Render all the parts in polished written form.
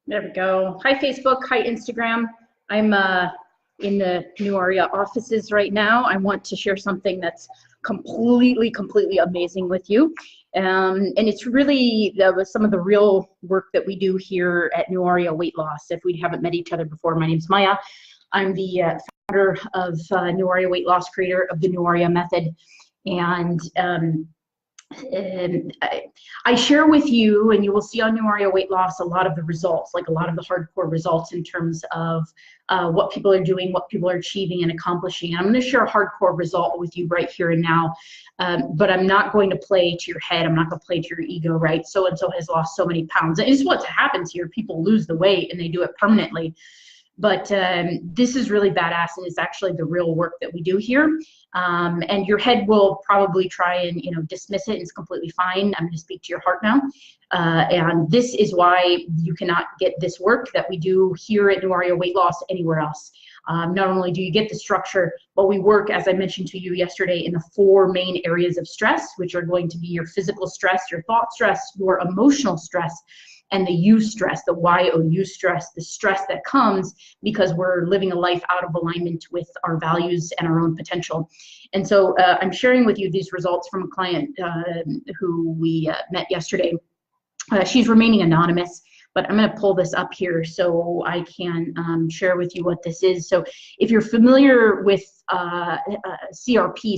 There we go. Hi, Facebook. Hi, Instagram. I'm in the New Aria offices right now. I want to share something that's completely amazing with you. And it's really some of the real work that we do here at New Aria Weight Loss. If we haven't met each other before, my name's Maya. I'm the founder of New Aria Weight Loss, creator of the New Aria Method. And I share with you, and you will see on New Aria Weight Loss, a lot of the results, like a lot of the hardcore results in terms of what people are doing, what people are achieving and accomplishing. And I'm going to share a hardcore result with you right here and now, but I'm not going to play to your head. I'm not going to play to your ego, right? So-and-so has lost so many pounds. And it's what happens here. People lose the weight and they do it permanently. But this is really badass, and it's actually the real work that we do here. And your head will probably try and dismiss it. It's completely fine. I'm going to speak to your heart now. And this is why you cannot get this work that we do here at New Aria Weight Loss anywhere else. Not only do you get the structure, but we work, as I mentioned to you yesterday, in the 4 main areas of stress, which are going to be your physical stress, your thought stress, your emotional stress, and the U stress, the Y-O-U stress, the stress that comes because we're living a life out of alignment with our values and our own potential. And so I'm sharing with you these results from a client who we met yesterday. She's remaining anonymous, but I'm going to pull this up here so I can share with you what this is. So if you're familiar with CRP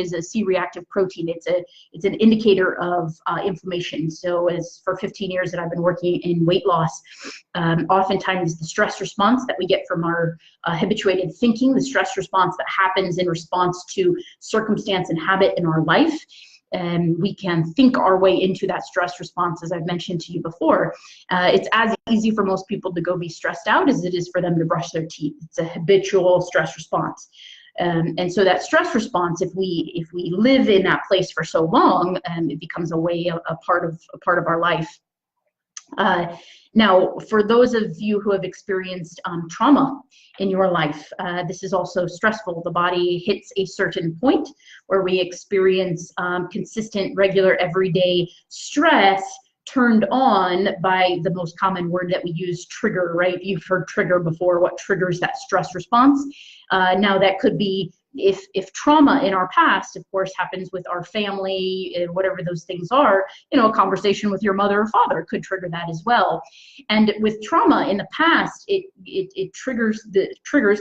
is a C-reactive protein. It's an indicator of inflammation. So as for 15 years that I've been working in weight loss, oftentimes the stress response that we get from our habituated thinking, the stress response that happens in response to circumstance and habit in our life, we can think our way into that stress response, as I've mentioned to you before. It's as easy for most people to go be stressed out as it is for them to brush their teeth. It's a habitual stress response. And so that stress response, if we live in that place for so long, it becomes a part of our life. Now, for those of you who have experienced trauma in your life, this is also stressful. The body hits a certain point where we experience consistent, regular, everyday stress turned on by the most common word that we use, trigger, right? You've heard trigger before. What triggers that stress response? Now that could be if trauma in our past, of course, happens with our family, whatever those things are, a conversation with your mother or father could trigger that as well. And with trauma in the past, it triggers the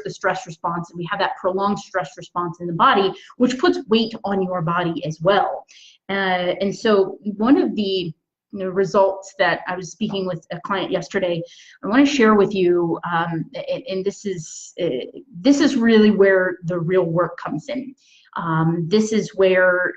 stress response, and we have that prolonged stress response in the body, which puts weight on your body as well. And so one of the results that I was speaking with a client yesterday, I want to share with you, and this is really where the real work comes in. This is where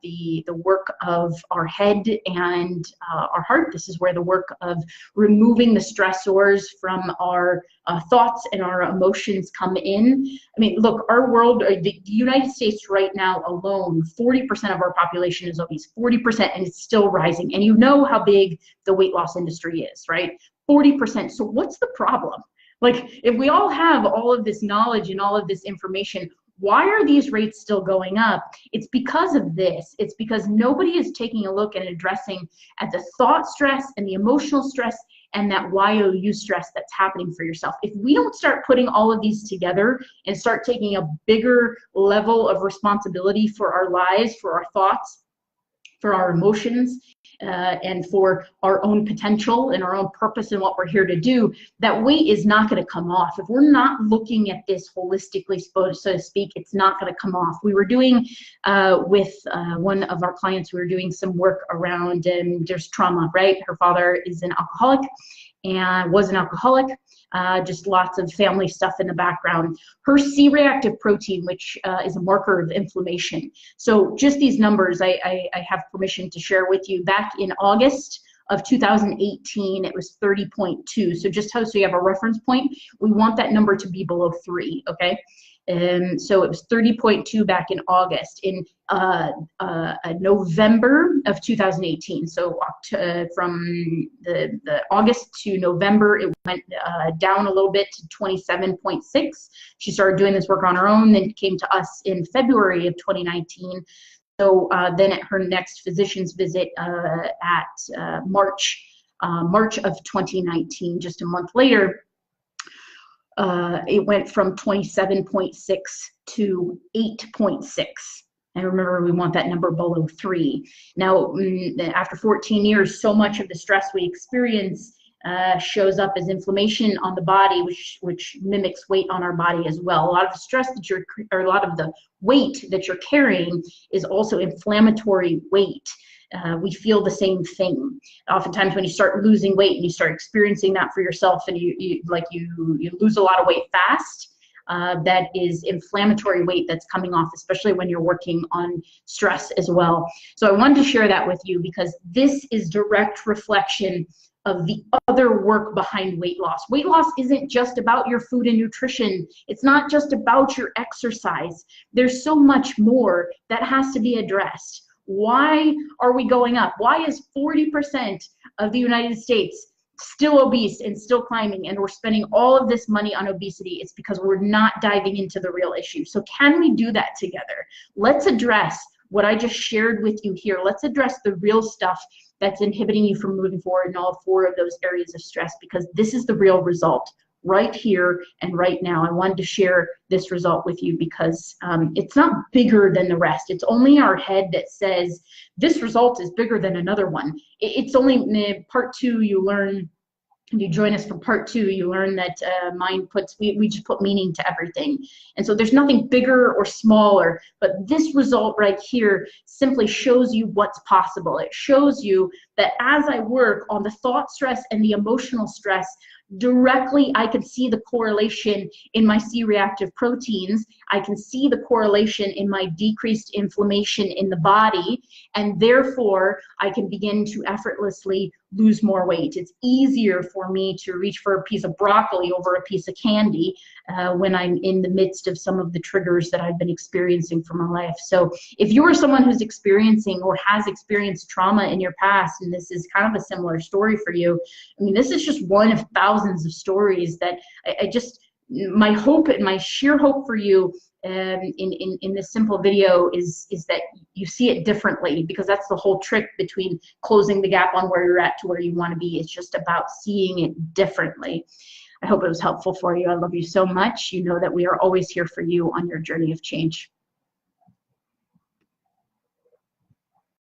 the work of our head and our heart, this is where the work of removing the stressors from our thoughts and our emotions come in. I mean, look, our world, the United States right now alone, 40% of our population is obese, 40%, and it's still rising. And you know how big the weight loss industry is, right? 40%. So what's the problem? Like, if we all have all of this knowledge and all of this information, why are these rates still going up? It's because of this. It's because nobody is taking a look and addressing at the thought stress and the emotional stress and that Y-O-U stress that's happening for yourself. If we don't start putting all of these together and start taking a bigger level of responsibility for our lives, for our thoughts, for our emotions, and for our own potential and our own purpose and what we're here to do, that weight is not going to come off. If we're not looking at this holistically, so to speak, it's not going to come off. We were doing with one of our clients, we were doing some work around just trauma, right? Her father is an alcoholic and was an alcoholic. Just lots of family stuff in the background. Her C-reactive protein, which is a marker of inflammation. So just these numbers, I have permission to share with you. Back in August of 2018, it was 30.2. So just so you have a reference point, we want that number to be below 3, okay? So it was 30.2 back in August. In November of 2018, so from the August to November, it went down a little bit to 27.6. She started doing this work on her own, then came to us in February of 2019. So then at her next physician's visit at March March of 2019, just a month later, it went from 27.6 to 8.6. And remember, we want that number below 3. Now, after 14 years, so much of the stress we experience shows up as inflammation on the body, which mimics weight on our body as well. A lot of the stress that or a lot of the weight that you're carrying is also inflammatory weight. We feel the same thing. Oftentimes when you start losing weight and you start experiencing that for yourself, and you lose a lot of weight fast, that is inflammatory weight that's coming off, especially when you're working on stress as well. So I wanted to share that with you because this is direct reflection of the other work behind weight loss. Weight loss isn't just about your food and nutrition. It's not just about your exercise. There's so much more that has to be addressed. Why are we going up? Why is 40% of the United States still obese and still climbing, and we're spending all of this money on obesity? It's because we're not diving into the real issue. So can we do that together? Let's address what I just shared with you here. Let's address the real stuff that's inhibiting you from moving forward in all 4 of those areas of stress, because this is the real result right here and right now. I wanted to share this result with you because it's not bigger than the rest. It's only our head that says this result is bigger than another one. It's only part 2 you learn. If you join us for part 2, you learn that we just put meaning to everything. And so there's nothing bigger or smaller, but this result right here simply shows you what's possible. It shows you that as I work on the thought stress and the emotional stress, directly I can see the correlation in my C-reactive proteins. I can see the correlation in my decreased inflammation in the body, and therefore I can begin to effortlessly lose more weight. It's easier for me to reach for a piece of broccoli over a piece of candy when I'm in the midst of some of the triggers that I've been experiencing for my life. So if you are someone who's experiencing or has experienced trauma in your past, and this is kind of a similar story for you, I mean, this is just one of thousands of stories that my hope and my sheer hope for you in this simple video is that you see it differently, because that's the whole trick between closing the gap on where you're at to where you want to be. It's just about seeing it differently. I hope it was helpful for you. I love you so much. You know that we are always here for you on your journey of change.